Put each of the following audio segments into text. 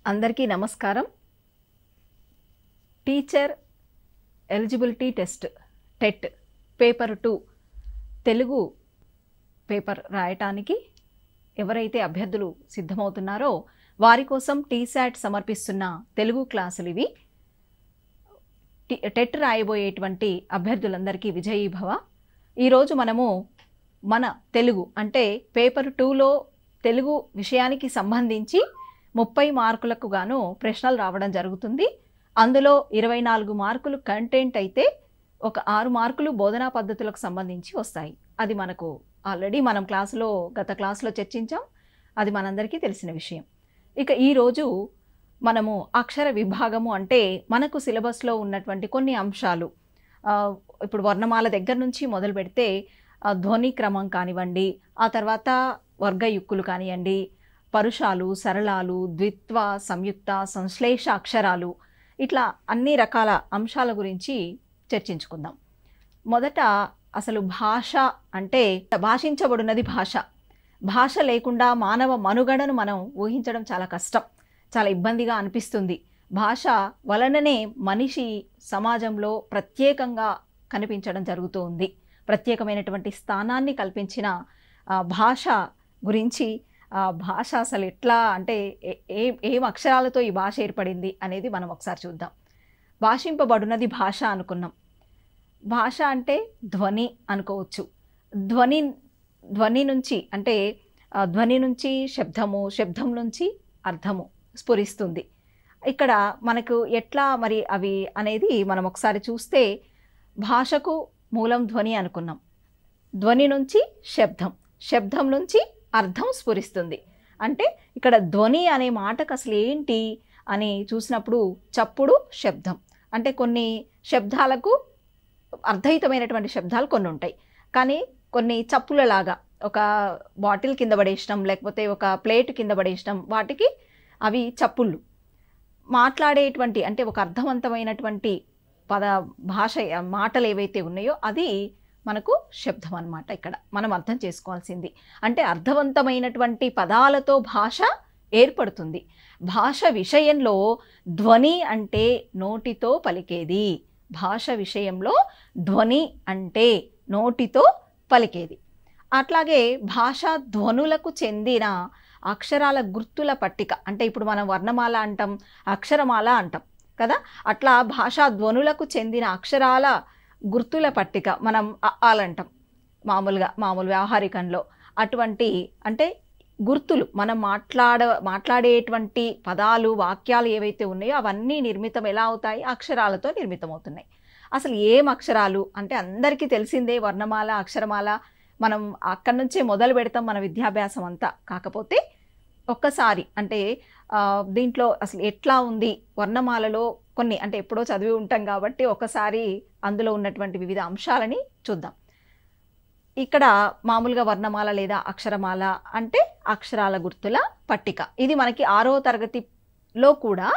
అందరికీ నమస్కారం. Teacher eligibility test TET paper 2 Telugu paper రాయటానికి ఎవరైతే అభ్యర్థులు సిద్ధమవుతున్నారో వారి కోసం టీశాట్ సమర్పిస్తున్న తెలుగు క్లాసులు ఇవి. టెట్ రాయబోయేటువంటి అభ్యర్థులందరికీ విజయీభవ. ఈరోజు మనము మన తెలుగు అంటే పేపర్ 2లో తెలుగు విషయానికి సంబంధించి 30 మార్కులకు గాను ప్రశ్నలు రావడం జరుగుతుంది. అందులో 24 మార్కులు కంటెంట్ అయితే ఒక 6 మార్కులు బోధనా పద్ధతులకు సంబంధించి వస్తాయి. అది మనకు ఆల్రెడీ మనం గత క్లాసులో చర్చించాం. అది మనందరికీ తెలిసిన విషయం. ఇక ఈరోజు మనము అక్షర విభాగము అంటే మనకు సిలబస్లో ఉన్నటువంటి కొన్ని అంశాలు, ఇప్పుడు వర్ణమాల దగ్గర నుంచి మొదలు పెడితే ధ్వని క్రమం కానివ్వండి, ఆ తర్వాత వర్గయుక్కులు కానివ్వండి, పరుషాలు, సరళాలు, ద్విత్వ, సంయుక్త, సంశ్లేష అక్షరాలు, ఇట్లా అన్ని రకాల అంశాల గురించి చర్చించుకుందాం. మొదట అసలు భాష అంటే భాషించబడినది భాష. భాష లేకుండా మానవ మనుగడను మనం ఊహించడం చాలా కష్టం, చాలా ఇబ్బందిగా అనిపిస్తుంది. భాష వలననే మనిషి సమాజంలో ప్రత్యేకంగా కనిపించడం జరుగుతూ ఉంది. ప్రత్యేకమైనటువంటి స్థానాన్ని కల్పించిన భాష గురించి, భాష అసలు ఎట్లా అంటే ఏం అక్షరాలతో ఈ భాష ఏర్పడింది అనేది మనం ఒకసారి చూద్దాం. భాషింపబడినది భాష అనుకున్నాం. భాష అంటే ధ్వని అనుకోవచ్చు. ధ్వని నుంచి అంటే ధ్వని నుంచి శబ్దము, శబ్దం నుంచి అర్థము స్ఫురిస్తుంది. ఇక్కడ మనకు ఎట్లా మరి అవి అనేది మనం ఒకసారి చూస్తే, భాషకు మూలం ధ్వని అనుకున్నాం. ధ్వని నుంచి శబ్దం, శబ్దం నుంచి అర్థం స్ఫురిస్తుంది. అంటే ఇక్కడ ధ్వని అనే మాటకు అసలు ఏంటి అని చూసినప్పుడు చప్పుడు, శబ్దం అంటే కొన్ని శబ్దాలకు అర్థయుతమైనటువంటి శబ్దాలు కొన్ని ఉంటాయి, కానీ కొన్ని చప్పులలాగా ఒక బాటిల్ కింద పడేయడం, లేకపోతే ఒక ప్లేట్ కింద పడేయడం, వాటికి అవి చప్పుళ్ళు. మాట్లాడేటువంటి అంటే ఒక అర్థవంతమైనటువంటి భాష మాటలు ఏవైతే ఉన్నాయో అది మనకు శబ్దం అన్నమాట. ఇక్కడ మనం అర్థం చేసుకోవాల్సింది అంటే అర్థవంతమైనటువంటి పదాలతో భాష ఏర్పడుతుంది. భాష విషయంలో ధ్వని అంటే నోటితో పలికేది. భాష విషయంలో ధ్వని అంటే నోటితో పలికేది. అట్లాగే భాషా ధ్వనులకు చెందిన అక్షరాల గుర్తుల పట్టిక అంటే ఇప్పుడు మనం వర్ణమాల అంటాం, అక్షరమాల అంటాం కదా. అట్లా భాషా ధ్వనులకు చెందిన అక్షరాల గుర్తుల పట్టిక మనం అంటాం మామూలు వ్యవహారికంలో. అటువంటి అంటే గుర్తులు మనం మాట్లాడేటువంటి పదాలు, వాక్యాలు ఏవైతే ఉన్నాయో అవన్నీ నిర్మితం ఎలా అవుతాయి? అక్షరాలతో నిర్మితం అవుతున్నాయి. అసలు ఏం అక్షరాలు అంటే అందరికీ తెలిసిందే వర్ణమాల, అక్షరమాల. మనం అక్కడి నుంచే మొదలు పెడతాం మన విద్యాభ్యాసం అంతా. కాకపోతే ఒక్కసారి అంటే దీంట్లో అసలు ఎట్లా ఉంది వర్ణమాలలో కొన్ని అంటే ఎప్పుడో చదివి ఉంటాం కాబట్టి ఒకసారి అందులో ఉన్నటువంటి వివిధ అంశాలని చూద్దాం. ఇక్కడ మామూలుగా వర్ణమాల లేదా అక్షరమాల అంటే అక్షరాల గుర్తుల పట్టిక. ఇది మనకి 6వ తరగతిలో కూడా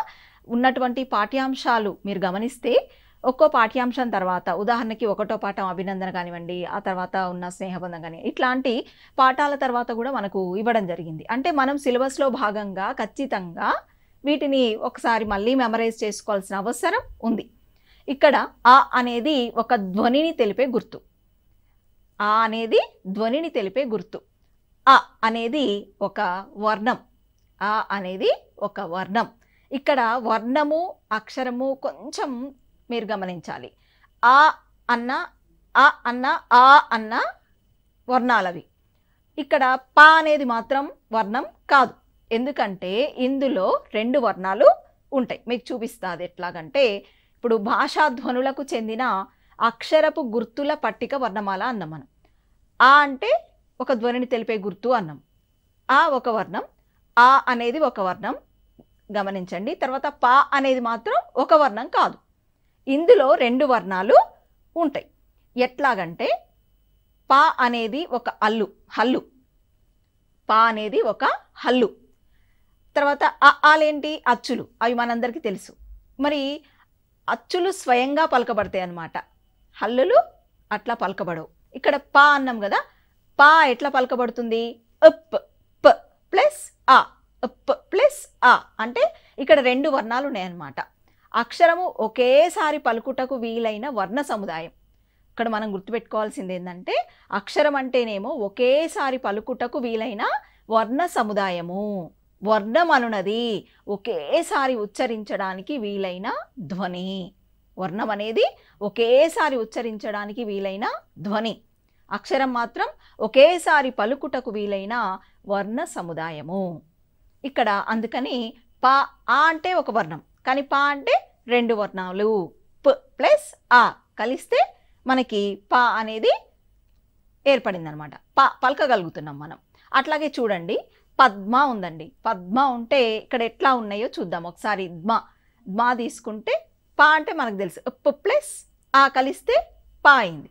ఉన్నటువంటి పాఠ్యాంశాలు మీరు గమనిస్తే ఒక్కో పాఠ్యాంశం తర్వాత, ఉదాహరణకి 1వ పాఠం అభినందన కానివ్వండి, ఆ తర్వాత ఉన్న స్నేహబంధం కానీ, ఇట్లాంటి పాఠాల తర్వాత కూడా మనకు ఇవ్వడం జరిగింది. అంటే మనం సిలబస్లో భాగంగా ఖచ్చితంగా వీటిని ఒకసారి మళ్ళీ మెమరైజ్ చేసుకోవాల్సిన అవసరం ఉంది. ఇక్కడ ఆ అనేది ఒక ధ్వనిని తెలిపే గుర్తు. ఆ అనేది ధ్వనిని తెలిపే గుర్తు. అ అనేది ఒక వర్ణం. ఆ అనేది ఒక వర్ణం. ఇక్కడ వర్ణము, అక్షరము కొంచెం మీరు గమనించాలి. ఆ అన్న, ఆ అన్న, ఆ అన్న వర్ణాలవి. ఇక్కడ ప అనేది మాత్రం వర్ణం కాదు. ఎందుకంటే ఇందులో 2 వర్ణాలు ఉంటాయి. మీకు చూపిస్తా అది ఎట్లాగంటే, ఇప్పుడు భాషా ధ్వనులకు చెందిన అక్షరపు గుర్తుల పట్టిక వర్ణమాల అన్నాం మనం. ఆ అంటే ఒక ధ్వనిని తెలిపే గుర్తు అన్నాం. ఆ ఒక వర్ణం, ఆ అనేది ఒక వర్ణం గమనించండి. తర్వాత ప అనేది మాత్రం ఒక వర్ణం కాదు. ఇందులో 2 వర్ణాలు ఉంటాయి. ఎట్లాగంటే ప అనేది ఒక హల్లు. ప అనేది ఒక హల్లు. తర్వాత ఆలేంటి? అచ్చులు. అవి మనందరికీ తెలుసు. మరి అచ్చులు స్వయంగా పలకబడతాయి అన్నమాట. హల్లులు అట్లా పలకబడవు. ఇక్కడ ప అన్నాం కదా, ప ఎట్లా పలకబడుతుంది? అప్, ప ప్లస్ ఆ, అప్ ప్లస్ ఆ అంటే ఇక్కడ 2 వర్ణాలు ఉన్నాయన్నమాట. అక్షరము ఒకేసారి పలుకుటకు వీలైన వర్ణ సముదాయం. ఇక్కడ మనం గుర్తుపెట్టుకోవాల్సింది ఏంటంటే అక్షరం అంటేనేమో ఒకేసారి పలుకుటకు వీలైన వర్ణ సముదాయము. వర్ణం అనునది ఒకేసారి ఉచ్చరించడానికి వీలైన ధ్వని. వర్ణం అనేది ఒకేసారి ఉచ్చరించడానికి వీలైన ధ్వని. అక్షరం మాత్రం ఒకేసారి పలుకుటకు వీలైన వర్ణ సముదాయము. ఇక్కడ అందుకని ప ఆ అంటే ఒక వర్ణం, కానీ ప అంటే 2 వర్ణాలు. ప ప్లస్ ఆ కలిస్తే మనకి ప అనేది ఏర్పడింది అనమాట. పలకగలుగుతున్నాం మనం. అట్లాగే చూడండి, పద్మ ఉందండి. పద్మ ఉంటే ఇక్కడ ఎట్లా ఉన్నాయో చూద్దాం ఒకసారి. ద్మ తీసుకుంటే ప అంటే మనకు తెలుసు, ప ప్లస్ ఆ కలిస్తే ప అయింది.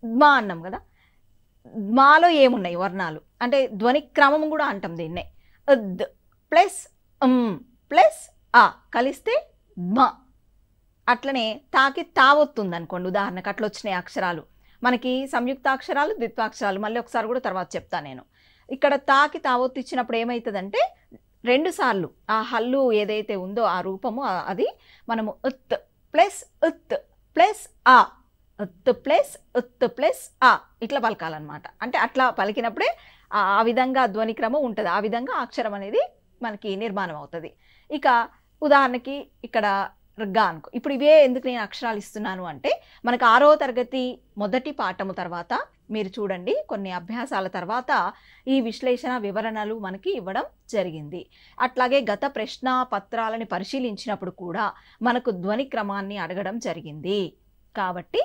ద్మ అన్నాం కదా. ద్మాలో ఏమున్నాయి వర్ణాలు అంటే ధ్వని క్రమం కూడా అంటాం దీన్నే. ద్ ప్లస్ ప్లస్ ఆ కలిస్తే ద్మ. అట్లనే తాకి తావొత్తుంది అనుకోండి, ఉదాహరణకు అట్లా వచ్చినాయి అక్షరాలు. మనకి సంయుక్తాక్షరాలు, ద్విత్వాక్షరాలు మళ్ళీ ఒకసారి కూడా తర్వాత చెప్తాను నేను. ఇక్కడ తాకి తావొత్తు ఇచ్చినప్పుడు ఏమవుతుందంటే 2 సార్లు ఆ హల్లు ఏదైతే ఉందో ఆ రూపము అది మనము ఉత్ ప్లస్ ఆ, ఉత్ ప్లస్ ఆ ఇట్లా పలకాలన్నమాట. అంటే అట్లా పలికినప్పుడే ఆ విధంగా ధ్వని క్రమం ఉంటుంది. ఆ విధంగా అక్షరం అనేది మనకి నిర్మాణం అవుతుంది. ఇక ఉదాహరణకి ఇక్కడ గా అనుకో. ఇప్పుడు ఇవే ఎందుకు నేను అక్షరాలు ఇస్తున్నాను అంటే మనకు 6వ తరగతి మొదటి పాఠము తర్వాత మీరు చూడండి, కొన్ని అభ్యాసాల తర్వాత ఈ విశ్లేషణ వివరణలు మనకి ఇవ్వడం జరిగింది. అట్లాగే గత ప్రశ్న పత్రాలని పరిశీలించినప్పుడు కూడా మనకు ధ్వని క్రమాన్ని అడగడం జరిగింది. కాబట్టి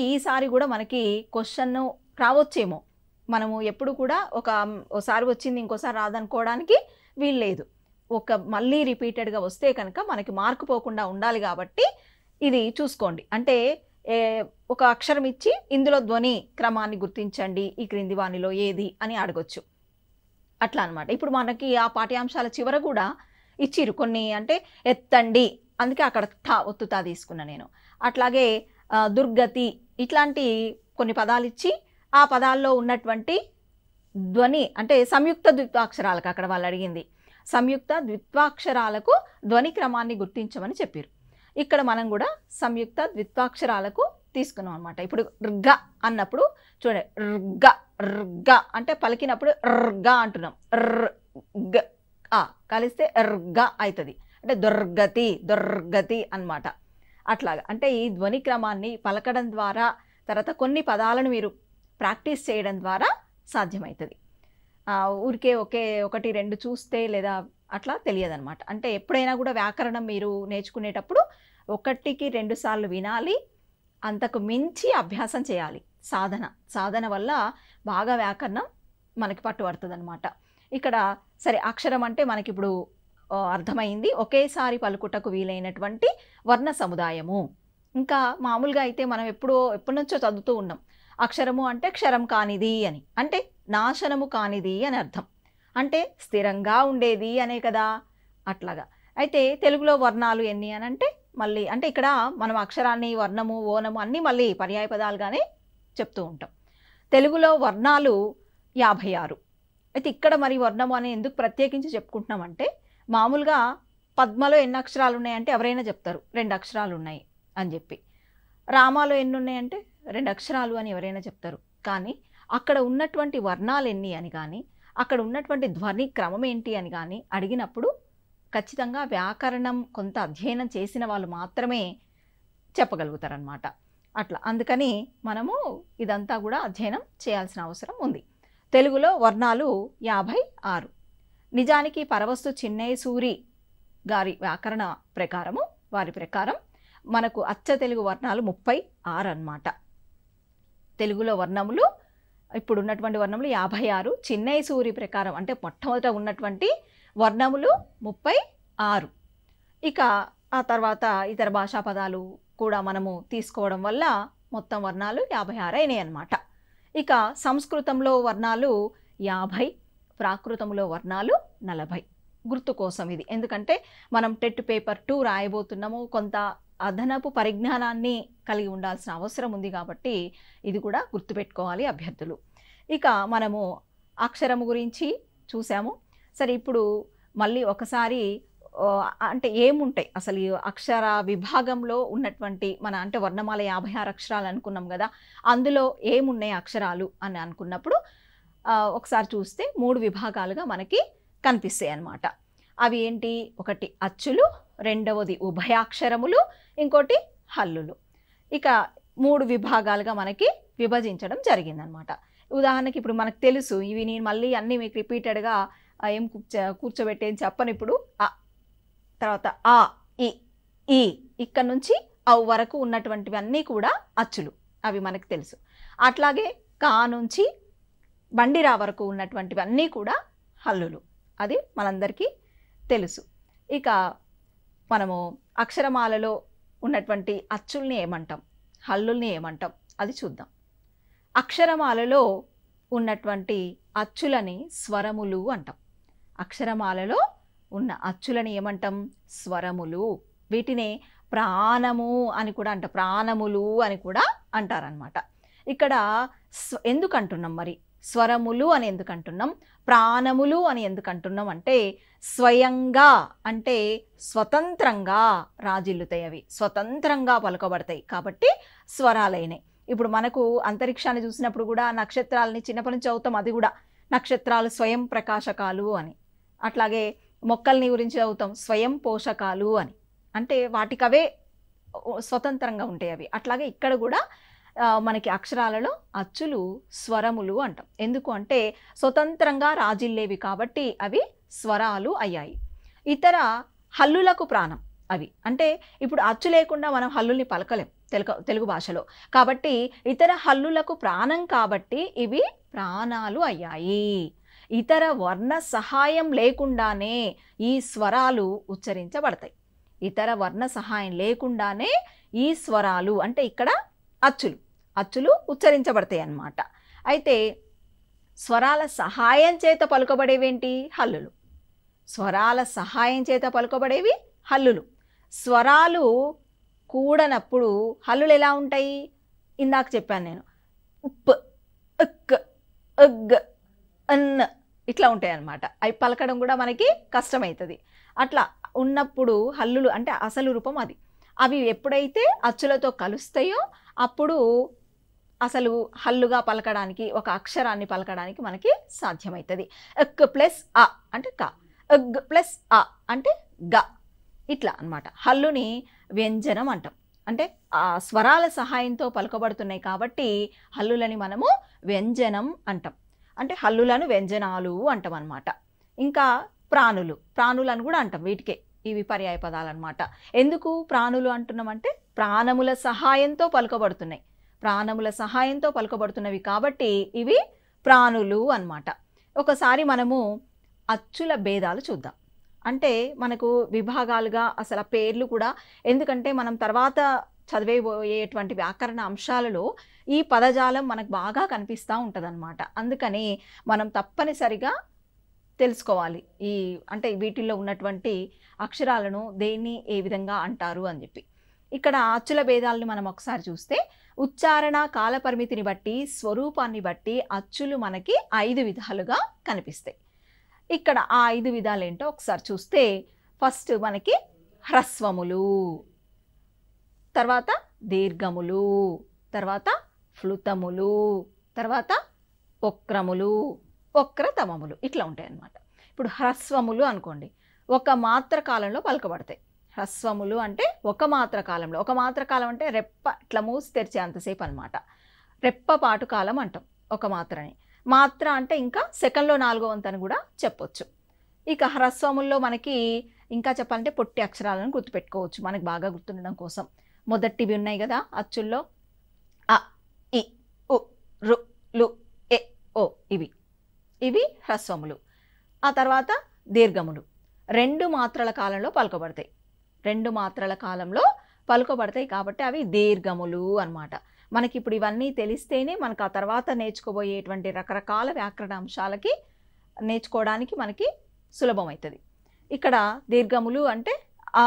ఈసారి కూడా మనకి క్వశ్చన్ రావచ్చేమో. మనము ఎప్పుడు కూడా ఒకసారి వచ్చింది ఇంకోసారి రాదనుకోవడానికి వీల్లేదు. మళ్ళీ రిపీటెడ్గా వస్తే కనుక మనకి మార్కు పోకుండా ఉండాలి. కాబట్టి ఇది చూసుకోండి. అంటే ఒక అక్షరం ఇచ్చి ఇందులో ధ్వని క్రమాన్ని గుర్తించండి, ఈ క్రింది వానిలో ఏది అని అడగొచ్చు. అట్లా అనమాట. ఇప్పుడు మనకి ఆ పాఠ్యాంశాల చివర కూడా ఇచ్చిరు కొన్ని, అంటే ఎత్తండి, అందుకే అక్కడ ఒత్తుతా తీసుకున్నా నేను. అట్లాగే దుర్గతి ఇట్లాంటి కొన్ని పదాలు ఇచ్చి ఆ పదాల్లో ఉన్నటువంటి ధ్వని అంటే సంయుక్త ద్విత్వాక్షరాలకు అక్కడ వాళ్ళు అడిగింది. సంయుక్త ద్విత్వాక్షరాలకు ధ్వని క్రమాన్ని గుర్తించమని చెప్పారు. ఇక్కడ మనం కూడా సంయుక్త ద్విత్వాక్షరాలకు తీసుకున్నాం అనమాట. ఇప్పుడు ర్గ అన్నప్పుడు చూడండి, ర్గ అంటే పలికినప్పుడు ర్గ అంటున్నాం. ర్గ కలిస్తే ర్గ అవుతుంది. అంటే దుర్గతి అన్నమాట. అట్లాగా అంటే ఈ ధ్వని క్రమాన్ని పలకడం ద్వారా, తర్వాత కొన్ని పదాలను మీరు ప్రాక్టీస్ చేయడం ద్వారా సాధ్యమవుతుంది. ఊరికే ఒకటి 2 చూస్తే లేదా అట్లా తెలియదన్నమాట. అంటే ఎప్పుడైనా కూడా వ్యాకరణం మీరు నేర్చుకునేటప్పుడు 1కి 2 సార్లు వినాలి, అంతకు మించి అభ్యాసం చేయాలి. సాధన వల్ల బాగా వ్యాకరణం మనకి పట్టుబడుతుంది అనమాట. ఇక్కడ సరే అక్షరం అంటే మనకి ఇప్పుడు అర్థమైంది, ఒకేసారి పలుకుటకు వీలైనటువంటి వర్ణ సముదాయము. ఇంకా మామూలుగా అయితే మనం ఎప్పటి నుంచో చదువుతూ ఉన్నాం. అక్షరము అంటే క్షరం కానిది అని, అంటే నాశనము కానిది అని అర్థం. అంటే స్థిరంగా ఉండేది అనే కదా. అట్లాగా అయితే తెలుగులో వర్ణాలు ఎన్ని అని అంటే మళ్ళీ అంటే ఇక్కడ మనం అక్షరాన్ని వర్ణము ఓనము అన్నీ మళ్ళీ పర్యాయ పదాలుగానే చెప్తూ ఉంటాం. తెలుగులో వర్ణాలు 56. అయితే ఇక్కడ మరి వర్ణము అని ఎందుకు ప్రత్యేకించి చెప్పుకుంటున్నామంటే మామూలుగా పద్మలో ఎన్ని అక్షరాలు ఉన్నాయంటే ఎవరైనా చెప్తారు 2 అక్షరాలు ఉన్నాయి అని చెప్పి. రామాలో ఎన్ని ఉన్నాయంటే 2 అక్షరాలు అని ఎవరైనా చెప్తారు. కానీ అక్కడ ఉన్నటువంటి వర్ణాలు ఎన్ని అని కానీ, అక్కడ ఉన్నటువంటి ధ్వని క్రమం ఏంటి అని కానీ అడిగినప్పుడు ఖచ్చితంగా వ్యాకరణం కొంత అధ్యయనం చేసిన వాళ్ళు మాత్రమే చెప్పగలుగుతారనమాట. అట్లా అందుకని మనము ఇదంతా కూడా అధ్యయనం చేయాల్సిన అవసరం ఉంది. తెలుగులో వర్ణాలు 56. నిజానికి పరవస్తు చిన్నయ్య సూరి గారి వ్యాకరణ ప్రకారము వారి ప్రకారం మనకు అచ్చ తెలుగు వర్ణాలు 36 అన్నమాట. తెలుగులో వర్ణములు ఇప్పుడు ఉన్నటువంటి వర్ణములు 56. చిన్నయ్య సూరి ప్రకారం అంటే మొట్టమొదట ఉన్నటువంటి వర్ణములు 36. ఇక ఆ తర్వాత ఇతర భాషా పదాలు కూడా మనము తీసుకోవడం వల్ల మొత్తం వర్ణాలు 56 అయినాయి అన్నమాట. ఇక సంస్కృతంలో వర్ణాలు 50, ప్రాకృతంలో వర్ణాలు 40. గుర్తు కోసం ఇది, ఎందుకంటే మనం టెట్ పేపర్ 2 రాయబోతున్నాము. కొంత అదనపు పరిజ్ఞానాన్ని కలిగి ఉండాల్సిన అవసరం ఉంది కాబట్టి ఇది కూడా గుర్తుపెట్టుకోవాలి అభ్యర్థులు. ఇక మనము అక్షరము గురించి చూసాము. సరే ఇప్పుడు మళ్ళీ ఒకసారి అంటే ఏముంటాయి అసలు ఈ అక్షర విభాగంలో ఉన్నటువంటి మన అంటే వర్ణమాల 56 అక్షరాలు అనుకున్నాం కదా, అందులో ఏమున్నాయి అక్షరాలు అని అనుకున్నప్పుడు ఒకసారి చూస్తే 3 విభాగాలుగా మనకి కనిపిస్తాయి అన్నమాట. అవి ఏంటి? ఒకటి అచ్చులు, రెండవది ఉభయాక్షరములు, ఇంకోటి హల్లులు. ఇక 3 విభాగాలుగా మనకి విభజించడం జరిగిందనమాట. ఉదాహరణకి ఇప్పుడు మనకు తెలుసు, ఇవి నేను మళ్ళీ అన్నీ మీకు రిపీటెడ్గా ఏం కూర్చోబెట్టి ఏం చెప్పను. ఇప్పుడు అ, తర్వాత ఆ, ఇ, ఈ, ఇక్కడ నుంచి అవ్ వరకు ఉన్నటువంటివన్నీ కూడా అచ్చులు, అవి మనకు తెలుసు. అట్లాగే కా నుంచి బండిరా వరకు ఉన్నటువంటివన్నీ కూడా హల్లులు, అది మనందరికీ తెలుసు. ఇక మనము అక్షరమాలలో ఉన్నటువంటి అచ్చుల్ని ఏమంటాం, హల్లుల్ని ఏమంటాం అది చూద్దాం. అక్షరమాలలో ఉన్నటువంటి అచ్చులని స్వరములు అంటాం. అక్షరమాలలో ఉన్న అచ్చులని ఏమంటాం? స్వరములు. వీటినే ప్రాణము అని కూడా అంటాం, ప్రాణములు అని కూడా అంటారనమాట. ఇక్కడ ఎందుకు అంటున్నాం మరి స్వరములు అని ఎందుకు అంటున్నాం, ప్రాణములు అని ఎందుకు అంటున్నాం అంటే, స్వయంగా అంటే స్వతంత్రంగా రాజిల్లుతాయి, అవి స్వతంత్రంగా పలుకబడతాయి కాబట్టి స్వరాలైనవి. ఇప్పుడు మనకు అంతరిక్షాన్ని చూసినప్పుడు కూడా నక్షత్రాలని చిన్నప్పటి నుంచి చదువుతాం, అది కూడా నక్షత్రాలు స్వయం ప్రకాశకాలు అని. అట్లాగే మొక్కల్ని గురించి చదువుతాం స్వయం పోషకాలు అని, అంటే వాటికవే స్వతంత్రంగా ఉంటాయి అవి. అట్లాగే ఇక్కడ కూడా మనకి అక్షరాలలో అచ్చులు స్వరములు అంటాం. ఎందుకు అంటే స్వతంత్రంగా రాజిల్లేవి కాబట్టి అవి స్వరాలు అయ్యాయి. ఇతర హల్లులకు ప్రాణం అవి, అంటే ఇప్పుడు అచ్చు లేకుండా మనం హల్లుల్ని పలకలేం తెలుగు భాషలో, కాబట్టి ఇతర హల్లులకు ప్రాణం కాబట్టి ఇవి ప్రాణాలు అయ్యాయి. ఇతర వర్ణ సహాయం లేకుండానే ఈ స్వరాలు ఉచ్చరించబడతాయి. ఇతర వర్ణ సహాయం లేకుండానే ఈ స్వరాలు అంటే ఇక్కడ అచ్చులు ఉచ్చరించబడతాయి అన్నమాట. అయితే స్వరాల సహాయం చేత పలుకబడేవేంటి? హల్లులు. స్వరాల సహాయం చేత పలుకబడేవి హల్లులు. స్వరాలు కూడనప్పుడు హల్లులు ఎలా ఉంటాయి? ఇందాక చెప్పాను నేను, ఉప్, ఉక్, ఉగ్, అన్ ఇట్లా ఉంటాయి అన్నమాట. అవి పలకడం కూడా మనకి కష్టమవుతుంది. అట్లా ఉన్నప్పుడు హల్లులు అంటే అసలు రూపం అది. అవి ఎప్పుడైతే అచ్చులతో కలుస్తాయో అప్పుడు అసలు హల్లుగా పలకడానికి, ఒక అక్షరాన్ని పలకడానికి మనకి సాధ్యమవుతుంది. ఎక్ ప్లస్ అ అంటే క, ఎగ్ ప్లస్ అ అంటే గ, ఇట్లా అన్నమాట. హల్లుని వ్యంజనం అంటాం. అంటే ఆ స్వరాల సహాయంతో పలుకబడుతున్నాయి కాబట్టి హల్లులని మనము వ్యంజనం అంటాం. అంటే హల్లులను వ్యంజనాలు అంటాం అన్నమాట. ఇంకా ప్రాణులను కూడా అంటాం. వీటికే ఇవి పర్యాయ పదాలు అన్నమాట. ఎందుకు ప్రాణులు అంటున్నామంటే ప్రాణముల సహాయంతో పలుకబడుతున్నాయి, ప్రాణముల సహాయంతో పలుకబడుతున్నవి కాబట్టి ఇవి ప్రాణులు అన్నమాట. ఒకసారి మనము అచ్చుల భేదాలు చూద్దాం. అంటే మనకు విభాగాలుగా అసలు ఆ పేర్లు కూడా, ఎందుకంటే మనం తర్వాత చదివేటువంటి వ్యాకరణ అంశాలలో ఈ పదజాలం మనకు బాగా కనిపిస్తూ ఉంటుందన్నమాట. అందుకని మనం తప్పనిసరిగా తెలుసుకోవాలి ఈ అంటే వీటిల్లో ఉన్నటువంటి అక్షరాలను దేన్ని ఏ విధంగా అంటారు అని చెప్పి. ఇక్కడ అచ్చుల భేదాలను మనం ఒకసారి చూస్తే, ఉచ్చారణ కాల పరిమితిని బట్టి స్వరూపాన్ని బట్టి అచ్చులు మనకి 5 విధాలుగా కనిపిస్తాయి. ఇక్కడ ఆ 5 విధాలు ఏంటో ఒకసారి చూస్తే, ఫస్ట్ మనకి హ్రస్వములు, తర్వాత దీర్ఘములు, తర్వాత ఫ్లుతములు, తర్వాత వక్రములు, వక్రతమములు, ఇట్లా ఉంటాయి అన్నమాట. ఇప్పుడు హ్రస్వములు అనుకోండి, ఒక మాత్ర కాలంలో పలకబడతాయి. హ్రస్వములు అంటే ఒక మాత్ర కాలంలో, ఒక మాత్ర కాలం అంటే రెప్ప ఇట్లా మూసి తెరిచే అంతసేపు అనమాట. రెప్పపాటు కాలం అంటాం ఒక మాత్రని. మాత్ర అంటే ఇంకా సెకండ్లో 4వ వంతు అని కూడా చెప్పొచ్చు. ఇక హ్రస్వముల్లో మనకి ఇంకా చెప్పాలంటే పొట్టి అక్షరాలను గుర్తుపెట్టుకోవచ్చు మనకు బాగా గుర్తుండడం కోసం. మొదటివి ఉన్నాయి కదా అచ్చుల్లో, అ, ఇ, ఉ, రు, లు, ఎ, ఓ, ఇవి హ్రస్వములు. ఆ తర్వాత దీర్ఘములు 2 మాత్రల కాలంలో పలుకబడతాయి. 2 మాత్రల కాలంలో పలుకబడతాయి కాబట్టి అవి దీర్ఘములు అన్నమాట. మనకి ఇప్పుడు ఇవన్నీ తెలిస్తేనే మనకు ఆ తర్వాత నేర్చుకోబోయేటువంటి రకరకాల వ్యాకరణ అంశాలకి నేర్చుకోవడానికి మనకి సులభమవుతుంది. ఇక్కడ దీర్ఘములు అంటే ఆ,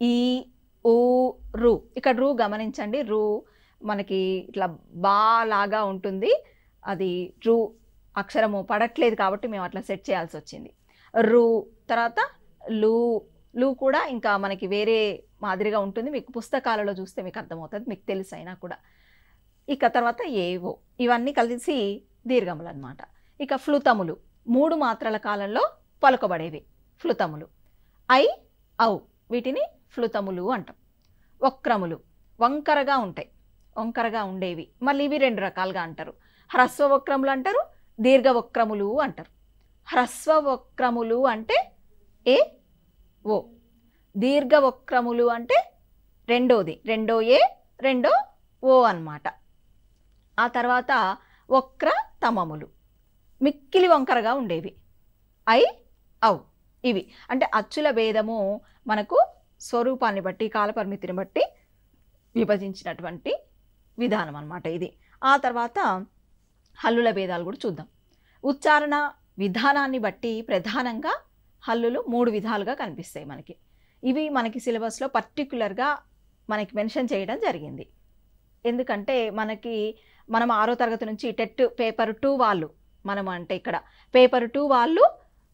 ఈ, ఊ, రు. ఇక్కడ రు గమనించండి, రు మనకి ఇట్లా బా లాగా ఉంటుంది, అది రు అక్షరము పడట్లేదు కాబట్టి మేము అట్లా సెట్ చేయాల్సి వచ్చింది. రు, తర్వాత లు, లు కూడా ఇంకా మనకి వేరే మాదిరిగా ఉంటుంది. మీకు పుస్తకాలలో చూస్తే మీకు అర్థమవుతుంది, మీకు తెలుసు అయినా కూడా. ఇక తర్వాత ఏవో, ఇవన్నీ కలిసి దీర్ఘములు అన్నమాట. ఇక ఫ్లుతములు 3 మాత్రల కాలంలో పలుకబడేవి ఫ్లుతములు. ఐ, ఔ, వీటిని ఫ్లుతములు అంటాం. వక్రములు వంకరగా ఉంటాయి, వంకరగా ఉండేవి. మళ్ళీ ఇవి 2 రకాలుగా అంటారు. హ్రస్వ వక్రములు అంటారు, దీర్ఘ వక్రములు అంటారు. హ్రస్వ వక్రములు అంటే ఏ ఓ, దీర్ఘ వక్రములు అంటే రెండోది, రెండో ఏ రెండో ఓ అన్నమాట. ఆ తర్వాత వక్ర తమములు మిక్కిలి వంకరగా ఉండేవి. ఐ, ఔ, ఇవి అంటే అచ్చుల భేదము మనకు స్వరూపాన్ని బట్టి కాలపరిమితిని బట్టి విభజించినటువంటి విధానం అన్నమాట ఇది. ఆ తర్వాత హల్లుల భేదాలు కూడా చూద్దాం. ఉచ్చారణ విధానాన్ని బట్టి ప్రధానంగా హల్లులు 3 విధాలుగా కనిపిస్తాయి మనకి. ఇవి మనకి సిలబస్లో పర్టిక్యులర్గా మనకి మెన్షన్ చేయడం జరిగింది. ఎందుకంటే మనం 6వ తరగతి నుంచి టెట్ పేపర్ 2 వాళ్ళు, మనం అంటే ఇక్కడ పేపర్ 2 వాళ్ళు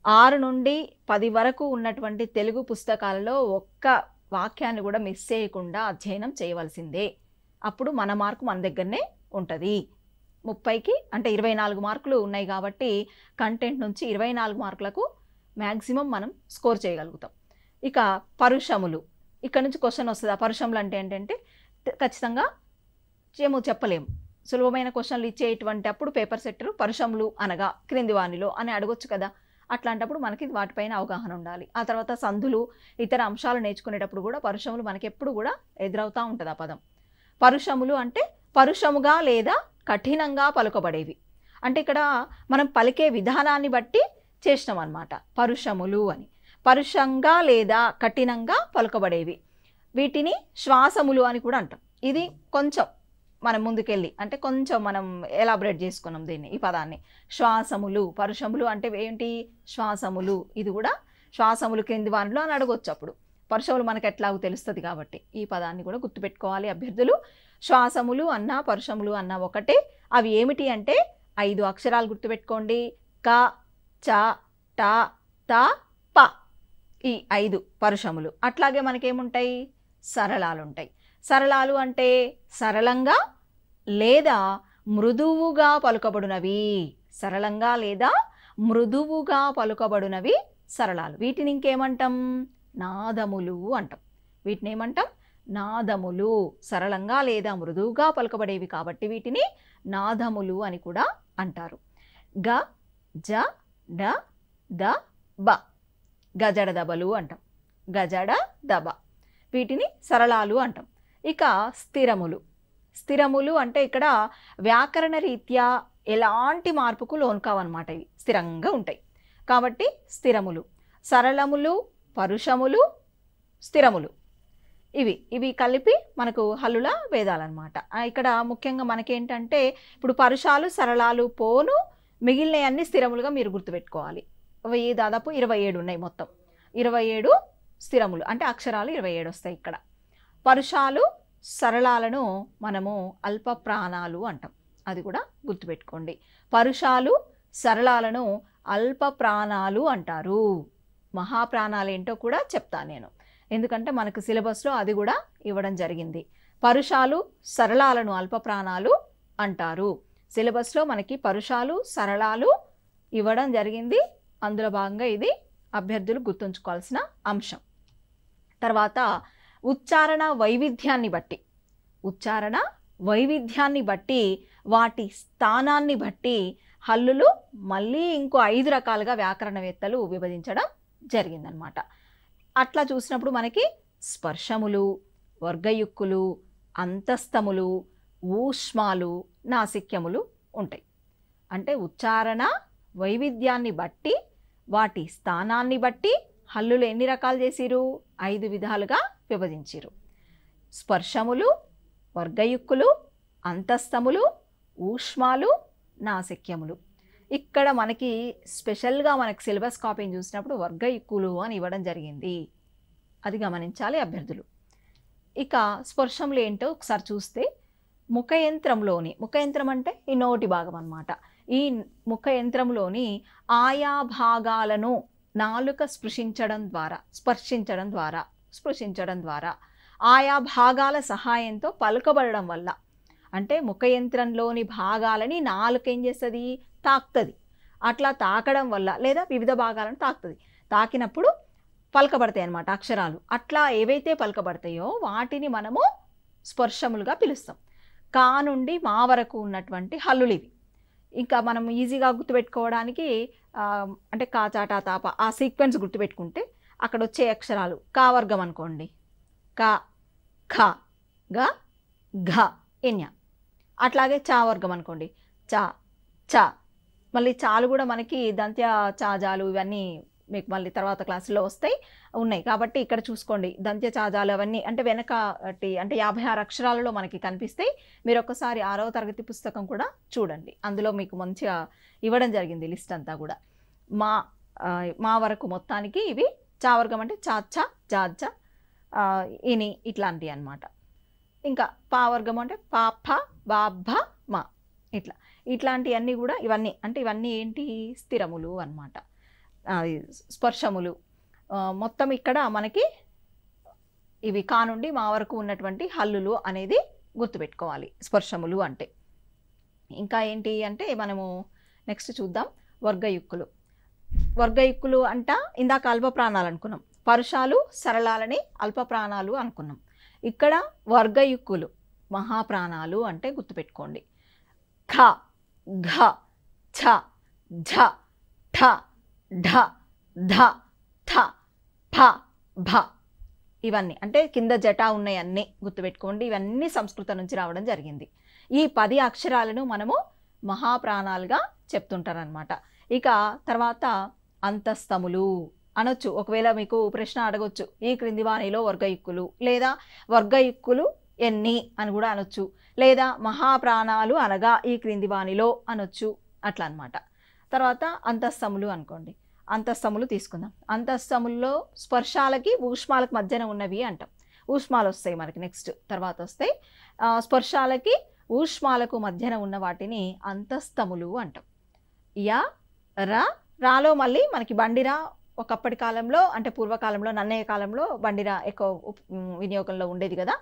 6 నుండి 10 వరకు ఉన్నటువంటి తెలుగు పుస్తకాలలో ఒక్క వాక్యాన్ని కూడా మిస్ చేయకుండా అధ్యయనం చేయవలసిందే. అప్పుడు మన మార్కు మన దగ్గరనే ఉంటుంది. 30కి అంటే 24 మార్కులు ఉన్నాయి కాబట్టి కంటెంట్ నుంచి 24 మార్కులకు మ్యాక్సిమం మనం స్కోర్ చేయగలుగుతాం. ఇక పరుషములు, ఇక్కడ నుంచి క్వశ్చన్ వస్తుంది. ఆ పరుషములు అంటే ఏంటంటే ఖచ్చితంగా ఏమో చెప్పలేము. సులభమైన క్వశ్చన్లు ఇచ్చేటువంటి అప్పుడు పేపర్ సెట్టరు పరుషములు అనగా క్రింది వానిలో అని అడగొచ్చు కదా. అట్లాంటప్పుడు మనకి వాటిపైన అవగాహన ఉండాలి. ఆ తర్వాత సంధులు, ఇతర అంశాలు నేర్చుకునేటప్పుడు కూడా పరుషములు మనకి ఎప్పుడు కూడా ఎదురవుతూ ఉంటుంది ఆ పదం. పరుషములు అంటే పరుషముగా లేదా కఠినంగా పలుకబడేవి. అంటే ఇక్కడ మనం పలికే విధానాన్ని బట్టి చేసినాం అన్నమాట పరుషములు అని. పరుషంగా లేదా కఠినంగా పలుకబడేవి. వీటిని శ్వాసములు అని కూడా అంటాం. ఇది కొంచెం మనం ముందుకెళ్ళి అంటే కొంచెం మనం ఎలాబరేట్ చేసుకున్నాం దీన్ని, ఈ పదాన్ని. శ్వాసములు, పరుషములు అంటే ఏంటి? శ్వాసములు. ఇది కూడా శ్వాసములు క్రింది వానిలో అని అడగొచ్చు. అప్పుడు పరుషములు మనకు ఎట్లాగో తెలుస్తుంది కాబట్టి ఈ పదాన్ని కూడా గుర్తుపెట్టుకోవాలి అభ్యర్థులు. శ్వాసములు అన్నా పరుషములు అన్నా ఒకటే. అవి ఏమిటి అంటే 5 అక్షరాలు గుర్తుపెట్టుకోండి. క, చ, ట, త, ప, ఈ 5 పరుషములు. అట్లాగే మనకేముంటాయి? సరళాలు ఉంటాయి. సరళాలు అంటే సరళంగా లేదా మృదువుగా పలుకబడినవి. సరళంగా లేదా మృదువుగా పలుకబడినవి సరళాలు. వీటిని ఇంకేమంటాం? నాదములు అంటాం. వీటిని ఏమంటాం? నాదములు. సరళంగా లేదా మృదువుగా పలుకబడేవి కాబట్టి వీటిని నాదములు అని కూడా అంటారు. గ, జ, డ, ద, బ, గజడ దబలు అంటాం. గజడ దబ, వీటిని సరళాలు అంటాం. ఇక స్థిరములు. స్థిరములు అంటే ఇక్కడ వ్యాకరణ రీత్యా ఎలాంటి మార్పుకు లోను కావన్నమాట. ఇవి స్థిరంగా ఉంటాయి కాబట్టి స్థిరములు. సరళములు, పరుషములు, స్థిరములు, ఇవి కలిపి మనకు హల్లుల భేదాలన్నమాట. ఇక్కడ ముఖ్యంగా మనకేంటంటే ఇప్పుడు పరుషాలు సరళాలు పోను మిగిలిన అన్ని స్థిరములుగా మీరు గుర్తుపెట్టుకోవాలి. దాదాపు 27 ఉన్నాయి మొత్తం. 27 స్థిరములు అంటే అక్షరాలు 27 వస్తాయి ఇక్కడ. పరుషాలు సరళాలను మనము అల్ప ప్రాణాలు అంటాం. అది కూడా గుర్తుపెట్టుకోండి. పరుషాలు సరళాలను అల్ప ప్రాణాలు అంటారు. మహాప్రాణాలు ఏంటో కూడా చెప్తాను నేను, ఎందుకంటే మనకు సిలబస్లో అది కూడా ఇవ్వడం జరిగింది. పరుషాలు సరళాలను అల్ప ప్రాణాలు అంటారు. సిలబస్లో మనకి పరుషాలు సరళాలు ఇవ్వడం జరిగింది. అందులో భాగంగా ఇది అభ్యర్థులు గుర్తుంచుకోవాల్సిన అంశం. తర్వాత ఉచ్చారణ వైవిధ్యాన్ని బట్టి, ఉచ్చారణ వైవిధ్యాన్ని బట్టి వాటి స్థానాన్ని బట్టి హల్లులు మళ్ళీ ఇంకో 5 రకాలుగా వ్యాకరణవేత్తలు విభజించడం జరిగిందనమాట. అట్లా చూసినప్పుడు మనకి స్పర్శములు, వర్గయుక్కులు, అంతస్తములు, ఊష్మాలు, నాసిక్యములు ఉంటాయి. అంటే ఉచ్చారణ వైవిధ్యాన్ని బట్టి వాటి స్థానాన్ని బట్టి హల్లులు ఎన్ని రకాలు చేసిరు? 5 విధాలుగా విభజించిరు. స్పర్శములు, వర్గయుక్కులు, అంతస్తములు, ఊష్మాలు, నాసిక్యములు. ఇక్కడ మనకి స్పెషల్గా మనకి సిలబస్ కాపీని చూసినప్పుడు వర్గయుక్కులు అని ఇవ్వడం జరిగింది. అది గమనించాలి అభ్యర్థులు. ఇక స్పర్శములు ఏంటో ఒకసారి చూస్తే ముఖయంత్రంలోని, ముఖయంత్రం అంటే ఈ నోటి భాగం అన్నమాట. ఈ ముఖయంత్రంలోని ఆయా భాగాలను నాలుక స్పృశించడం ద్వారా ఆయా భాగాల సహాయంతో పలుకబడడం వల్ల, అంటే ముఖ యంత్రంలోని భాగాలని నాలుక ఏం చేస్తుంది, తాకుతుంది. అట్లా తాకడం వల్ల లేదా వివిధ భాగాలను తాకుతుంది. తాకినప్పుడు పలకబడతాయి అన్నమాట అక్షరాలు. అట్లా ఏవైతే పలకబడతాయో వాటిని మనము స్పర్శములుగా పిలుస్తాం. కా నుండి మా వరకు ఉన్నటువంటి హల్లులు ఇవి. ఇంకా మనం ఈజీగా గుర్తుపెట్టుకోవడానికి అంటే కా చాటా తాప ఆ సీక్వెన్స్ గుర్తుపెట్టుకుంటే అక్కడ వచ్చే అక్షరాలు కా వర్గం అనుకోండి, కా ఖ గ ఘ ఎన్య. అట్లాగే చా వర్గం అనుకోండి, చా చ. మళ్ళీ చాలు కూడా మనకి దంత్య చాజాలు ఇవన్నీ మీకు మళ్ళీ తర్వాత క్లాసులో ఉన్నాయి. కాబట్టి ఇక్కడ చూసుకోండి, దంత్య చాజాలు అవన్నీ అంటే వెనకటి అంటే 56 అక్షరాలలో మనకి కనిపిస్తాయి. మీరు ఒక్కసారి 6వ తరగతి పుస్తకం కూడా చూడండి, అందులో మీకు మంచిగా ఇవ్వడం జరిగింది లిస్ట్ అంతా కూడా. మా వరకు మొత్తానికి ఇవి చా వర్గం అంటే చాచ జాజ ఇని ఇట్లాంటివి అన్నమాట. ఇంకా పా వర్గం అంటే పాప బాభ మా ఇట్లాంటివన్నీ కూడా ఇవన్నీ ఏంటి, స్థిరములు అన్నమాట, స్పర్శములు. మొత్తం ఇక్కడ మనకి ఇవి కా నుండి మా వరకు ఉన్నటువంటి హల్లులు అనేది గుర్తుపెట్టుకోవాలి స్పర్శములు అంటే. ఇంకా ఏంటి అంటే మనము నెక్స్ట్ చూద్దాం వర్గయుక్కులు అంట ఇందాక అల్ప ప్రాణాలు అనుకున్నాం, పరుషాలు సరళాలని అల్ప ప్రాణాలు అనుకున్నాం. ఇక్కడ వర్గయుక్కులు మహాప్రాణాలు అంటే గుర్తుపెట్టుకోండి. ఖ ఘ ఛ ఝ ఠ ఢ ధ థ ఫ భ ఇవన్నీ అంటే కింద జటా ఉన్నాయి అన్నీ గుర్తుపెట్టుకోండి. ఇవన్నీ సంస్కృతం నుంచి రావడం జరిగింది. ఈ 10 అక్షరాలను మనము మహాప్రాణాలుగా చెప్తుంటారనమాట. ఇక తర్వాత అంతస్తములు అనొచ్చు. ఒకవేళ మీకు ప్రశ్న అడగొచ్చు, ఈ క్రింది వాణిలో వర్గయుక్కులు లేదా వర్గయుక్కులు ఎన్ని అని కూడా అనొచ్చు, లేదా మహాప్రాణాలు అనగా ఈ క్రింది వాణిలో అనొచ్చు, అట్లా అనమాట. తర్వాత అంతస్తములు అనుకోండి, అంతస్తములు తీసుకుందాం. అంతస్తముల్లో స్పర్శాలకి ఊష్మాలకు మధ్యన ఉన్నవి అంటాం. ఊష్మాలు వస్తాయి మనకి నెక్స్ట్ తర్వాత వస్తాయి. స్పర్శాలకి ఊష్మాలకు మధ్యన ఉన్న వాటిని అంతస్తములు అంటాం. యా రాలో మళ్ళీ మనకి బండిరా ఒకప్పటి కాలంలో అంటే పూర్వకాలంలో నన్నయ్య కాలంలో బండిరా ఎక్కువ వినియోగంలో ఉండేది కదా,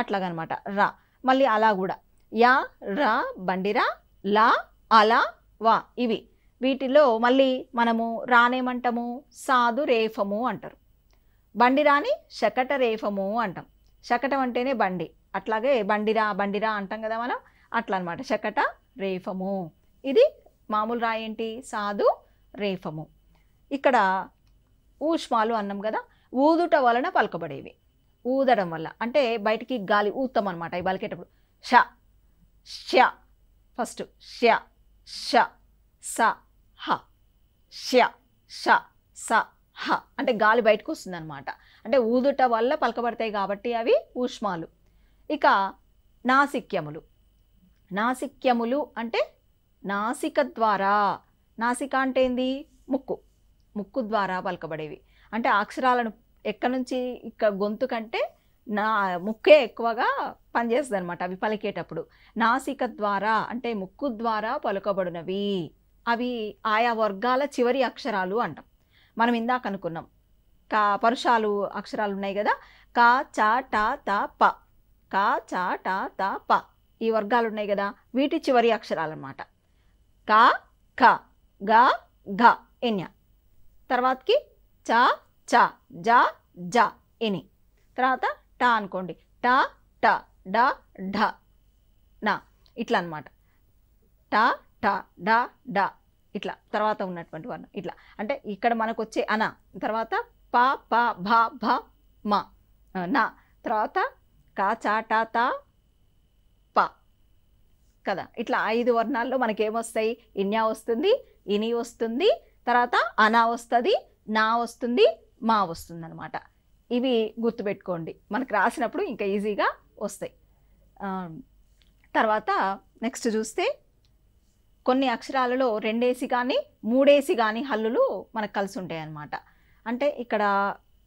అట్లాగనమాట. రా మళ్ళీ అలా కూడా యా రా బండిరా లా అలా వా ఇవి. వీటిలో మళ్ళీ మనము రానేమంటాము, సాధు రేఫము అంటారు. బండిరాని శకట రేఫము అంటాం. శకటం అంటేనే బండి, అట్లాగే బండిరా అంటాం కదా మనం, అట్లా అనమాట. శకట రేఫము ఇది మామూలు రా ఏంటి, సాధు రేఫము. ఇక్కడ ఊష్మాలు అన్నాం కదా, ఊదుట వలన పలకబడేవి. ఊదడం వల్ల అంటే బయటికి గాలి ఊతాం అనమాట. ఈ పలికేటప్పుడు ష ష ఫస్ట్ ష ష స హ ష ష స హ అంటే గాలి బయటకు వస్తుంది అనమాట. అంటే ఊదుట వల్ల పలకబడతాయి కాబట్టి అవి ఊష్మాలు. ఇక నాసిక్యములు అంటే నాసిక ద్వారా, నాసిక అంటే ఏంది, ముక్కు ద్వారా పలకబడేవి. అంటే అక్షరాలను ఎక్కడి నుంచి ఇక్కడ గొంతు కంటే ముక్కే ఎక్కువగా పనిచేస్తుంది అనమాట అవి పలికేటప్పుడు. నాసిక ద్వారా అంటే ముక్కు ద్వారా పలుకబడినవి. అవి ఆయా వర్గాల చివరి అక్షరాలు అంటాం. మనం ఇందాక అనుకున్నాం పరుషాలు అక్షరాలు ఉన్నాయి కదా, కా చా టా తా ప, కా చా టా తా ప ఈ వర్గాలు ఉన్నాయి కదా, వీటి చివరి అక్షరాలు అన్నమాట. కా ఖ గ ఘ ఎన్య. తర్వాతకి చ చ జ జ ఎని. తర్వాత టా అనుకోండి, ట ట డ ఢ నా ఇట్లా అనమాట. ట ట డ డ ఇట్లా తర్వాత ఉన్నటువంటి వర్ణం ఇట్లా. అంటే ఇక్కడ మనకు వచ్చే అన, తర్వాత ప ప భ భ మ నా, తర్వాత కా చా టా తా ప కదా. ఇట్లా 5 వర్ణాల్లో మనకేమొస్తాయి, ఇన్యా వస్తుంది, ఇని వస్తుంది, తర్వాత అనా వస్తుంది, నా వస్తుంది, మా వస్తుంది అనమాట. ఇవి గుర్తుపెట్టుకోండి, మనకు రాసినప్పుడు ఇంకా ఈజీగా వస్తాయి. తర్వాత నెక్స్ట్ చూస్తే కొన్ని అక్షరాలలో 2 ఏసి కానీ 3 ఏసి కానీ హల్లులు మనకు కలిసి ఉంటాయి అన్నమాట. అంటే ఇక్కడ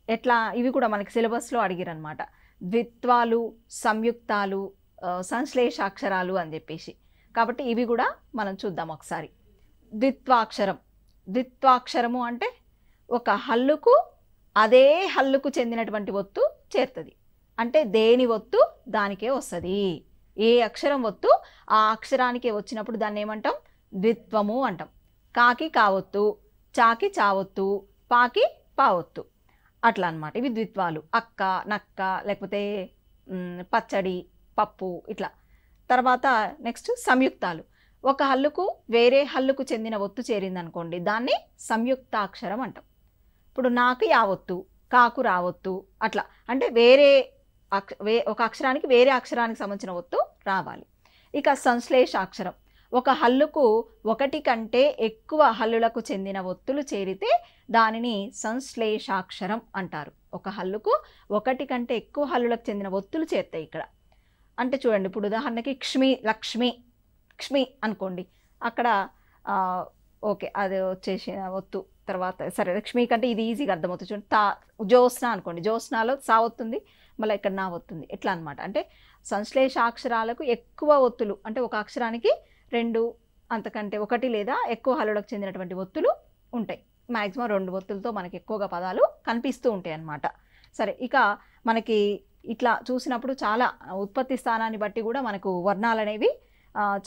ఎట్లా ఇవి కూడా మనకి సిలబస్లో అడిగిరనమాట. ద్విత్వాలు, సంయుక్తాలు, సంశ్లేషాక్షరాలు అని చెప్పేసి. కాబట్టి ఇవి కూడా మనం చూద్దాం ఒకసారి. ద్విత్వాక్షరము అంటే ఒక హల్లుకు అదే హల్లుకు చెందినటువంటి ఒత్తు చేరుతుంది. అంటే దేని ఒత్తు దానికే వస్తుంది. ఏ అక్షరం ఒత్తు ఆ అక్షరానికే వచ్చినప్పుడు దాన్ని ఏమంటాం? ద్విత్వము అంటాం. కాకి కావొత్తు, చాకి చావొత్తు, పాకి పావొత్తు, అట్లా అన్నమాట. ఇవి ద్విత్వాలు. అక్క, నక్క, లేకపోతే పచ్చడి, పప్పు, ఇట్లా. తర్వాత నెక్స్ట్ సంయుక్తాలు. ఒక హల్లుకు వేరే హల్లుకు చెందిన ఒత్తు చేరిందనుకోండి, దాన్ని సంయుక్తాక్షరం అంటాం. ఇప్పుడు నాకు యావొత్తు, కాకు రావొత్తు, అట్లా. అంటే వేరే ఒక అక్షరానికి వేరే అక్షరానికి సంబంధించిన ఒత్తు రావాలి. ఇక సంశ్లేషాక్షరం. ఒక హల్లుకు ఒకటి కంటే ఎక్కువ హల్లులకు చెందిన ఒత్తులు చేరితే దానిని సంశ్లేషాక్షరం అంటారు. ఒక హల్లుకు ఒకటి కంటే ఎక్కువ హల్లులకు చెందిన ఒత్తులు చేరుతాయి ఇక్కడ. అంటే చూడండి, ఇప్పుడు ఉదాహరణకి క్ష్మి, లక్ష్మి, క్ష్మి అనుకోండి, అక్కడ ఓకే అది వచ్చేసి ఒత్తు. తర్వాత సరే లక్ష్మి కంటే ఇది ఈజీగా అర్థమవుతుంది. చూడండి, జ్యోత్స్న అనుకోండి, జ్యోత్స్నాలో సా ఒత్తుంది, మళ్ళీ ఇక్కడ నా ఒత్తుంది, ఎట్లా అనమాట. అంటే సంశ్లేషాక్షరాలకు ఎక్కువ ఒత్తులు, అంటే ఒక అక్షరానికి 2 అంతకంటే 1 లేదా ఎక్కువ హల్లులకు చెందినటువంటి ఒత్తులు ఉంటాయి. మ్యాక్సిమం 2 ఒత్తులతో మనకి ఎక్కువగా పదాలు కనిపిస్తూ ఉంటాయి అన్నమాట. సరే, ఇక మనకి ఇట్లా చూసినప్పుడు చాలా ఉత్పత్తి స్థానాన్ని బట్టి కూడా మనకు వర్ణాలు అనేవి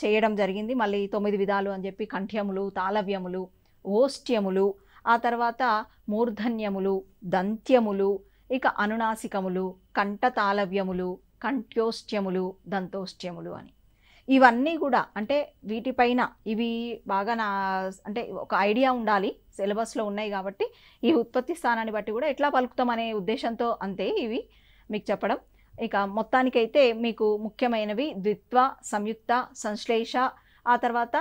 చేయడం జరిగింది. మళ్ళీ 9 విధాలు అని చెప్పి కంఠ్యములు, తాళవ్యములు, ఓష్ట్యములు, ఆ తర్వాత మూర్ధన్యములు, దంత్యములు, ఇక అనునాసికములు, కంఠతాళవ్యములు, కంఠ్యోష్ట్యములు, దంతోష్ట్యములు అని. ఇవన్నీ కూడా అంటే వీటిపైన ఇవి బాగా అంటే ఒక ఐడియా ఉండాలి, సిలబస్లో ఉన్నాయి కాబట్టి ఈ ఉత్పత్తి స్థానాన్ని బట్టి కూడా ఎట్లా పలుకుతాం అనే ఉద్దేశంతో అంతే ఇవి మీకు చెప్పడం. ఇక మొత్తానికైతే మీకు ముఖ్యమైనవి ద్విత్వ, సంయుక్త, సంశ్లేష, ఆ తర్వాత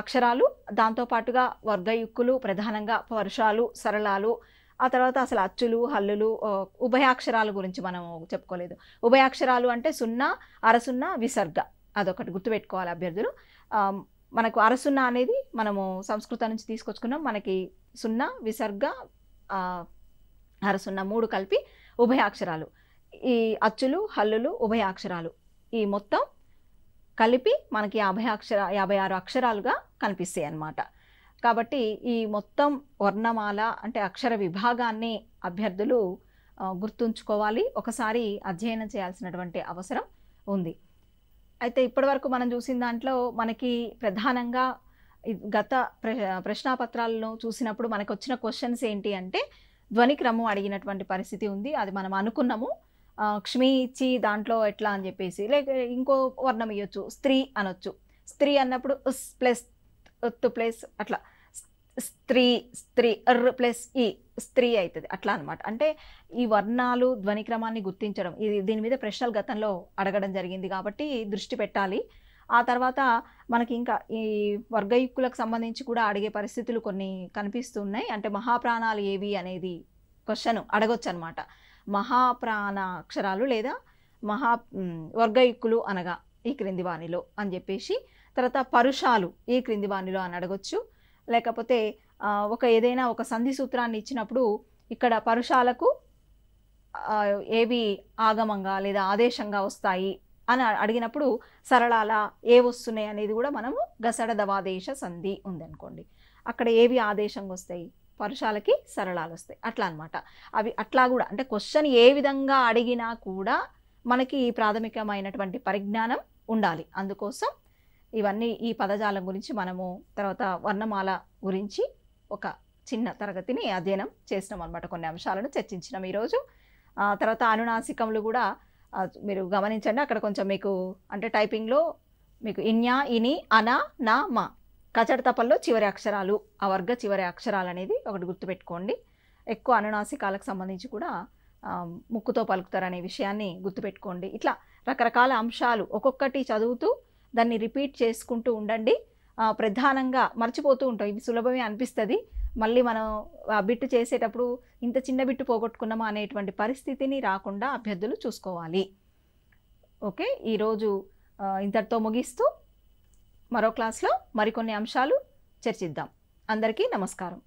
అక్షరాలు, దాంతోపాటుగా వర్గయుక్కులు, ప్రధానంగా పరుషాలు, సరళాలు, ఆ తర్వాత అసలు అచ్చులు, హల్లులు, ఉభయాక్షరాల గురించి మనం చెప్పుకోలేదు. ఉభయాక్షరాలు అంటే సున్నా, అరసున్నా, విసర్గ, అదొకటి గుర్తుపెట్టుకోవాలి అభ్యర్థులు. మనకు అరసున్నా అనేది మనము సంస్కృతం నుంచి తీసుకొచ్చుకున్నాం. మనకి సున్నా, విసర్గ, అరసున్నా 3 కలిపి ఉభయాక్షరాలు. ఈ అచ్చులు, హల్లులు, ఉభయాక్షరాలు ఈ మొత్తం కలిపి మనకి 56 అక్షరాలుగా కనిపిస్తాయి అన్నమాట. కాబట్టి ఈ మొత్తం వర్ణమాల అంటే అక్షర విభాగాన్ని అభ్యర్థులు గుర్తుంచుకోవాలి, ఒకసారి అధ్యయనం చేయాల్సినటువంటి అవసరం ఉంది. అయితే ఇప్పటివరకు మనం చూసిన దాంట్లో మనకి ప్రధానంగా గత ప్రశ్నాపత్రాలను చూసినప్పుడు మనకు వచ్చిన క్వశ్చన్స్ ఏంటి అంటే ధ్వని క్రమం అడిగినటువంటి పరిస్థితి ఉంది. అది మనం అనుకున్నాము. క్ష్మి ఇచ్చి దాంట్లో ఎట్లా అని చెప్పేసి, లేక ఇంకో వర్ణం ఇవ్వచ్చు, స్త్రీ అనొచ్చు. స్త్రీ అన్నప్పుడు ఉస్ ప్లస్ ఒత్తు ప్లస్ అట్లా స్త్రీ, స్త్రీ ప్లస్ ఈ స్త్రీ అవుతుంది, అట్లా అనమాట. అంటే ఈ వర్ణాలు ధ్వని క్రమాన్ని గుర్తించడం, దీని మీద ప్రశ్నలు గతంలో అడగడం జరిగింది కాబట్టి దృష్టి పెట్టాలి. ఆ తర్వాత మనకి ఇంకా ఈ వర్గయుక్కులకు సంబంధించి కూడా అడిగే పరిస్థితులు కొన్ని కనిపిస్తున్నాయి. అంటే మహాప్రాణాలు ఏవి అనేది క్వశ్చన్ అడగొచ్చు అనమాట. మహాప్రాణ అక్షరాలు లేదా వర్గయుక్కులు అనగా ఈ క్రింది వాణిలో అని చెప్పేసి, తర్వాత పరుషాలు ఈ క్రింది వాణిలో అని అడగొచ్చు. లేకపోతే ఏదైనా ఒక సంధి సూత్రాన్ని ఇచ్చినప్పుడు ఇక్కడ పరుషాలకు ఏవి ఆగమంగా లేదా ఆదేశంగా వస్తాయి అని అడిగినప్పుడు సరళాల ఏ వస్తున్నాయి అనేది కూడా మనము గసడ దవాదేశ సంధి ఉందనుకోండి, అక్కడ ఏవి ఆదేశంగా వస్తాయి, పరుషాలకి సరళాలు వస్తాయి, అట్లా అనమాట. అవి అట్లా కూడా అంటే క్వశ్చన్ ఏ విధంగా అడిగినా కూడా మనకి ప్రాథమికమైనటువంటి పరిజ్ఞానం ఉండాలి. అందుకోసం ఇవన్నీ ఈ పదజాలం గురించి మనము తర్వాత వర్ణమాల గురించి ఒక చిన్న తరగతిని అధ్యయనం చేసినాం అనమాట. కొన్ని అంశాలను చర్చించినాం ఈరోజు. తర్వాత అనునాసికములు కూడా మీరు గమనించండి, అక్కడ కొంచెం మీకు అంటే టైపింగ్లో మీకు ఇన్యా, ఇని, అన, నా, మా కచడ తపల్లో చివరి అక్షరాలు, ఆ వర్గ చివరి అక్షరాలు అనేది ఒకటి గుర్తుపెట్టుకోండి. ఎక్కువ అనునాసికాలకు సంబంధించి కూడా ముక్కుతో పలుకుతారనే విషయాన్ని గుర్తుపెట్టుకోండి. ఇట్లా రకరకాల అంశాలు ఒక్కొక్కటి చదువుతూ దాన్ని రిపీట్ చేసుకుంటూ ఉండండి. ప్రధానంగా మర్చిపోతూ ఉంటాం, ఇవి సులభమే అనిపిస్తుంది, మళ్ళీ మనం ఆ బిట్టు చేసేటప్పుడు ఇంత చిన్న బిట్టు పోగొట్టుకున్నామా అనేటువంటి పరిస్థితిని రాకుండా అభ్యర్థులు చూసుకోవాలి. ఓకే, ఈరోజు ఇంతటితో ముగిస్తూ మరో క్లాస్లో మరికొన్ని అంశాలు చర్చిద్దాం. అందరికీ నమస్కారం.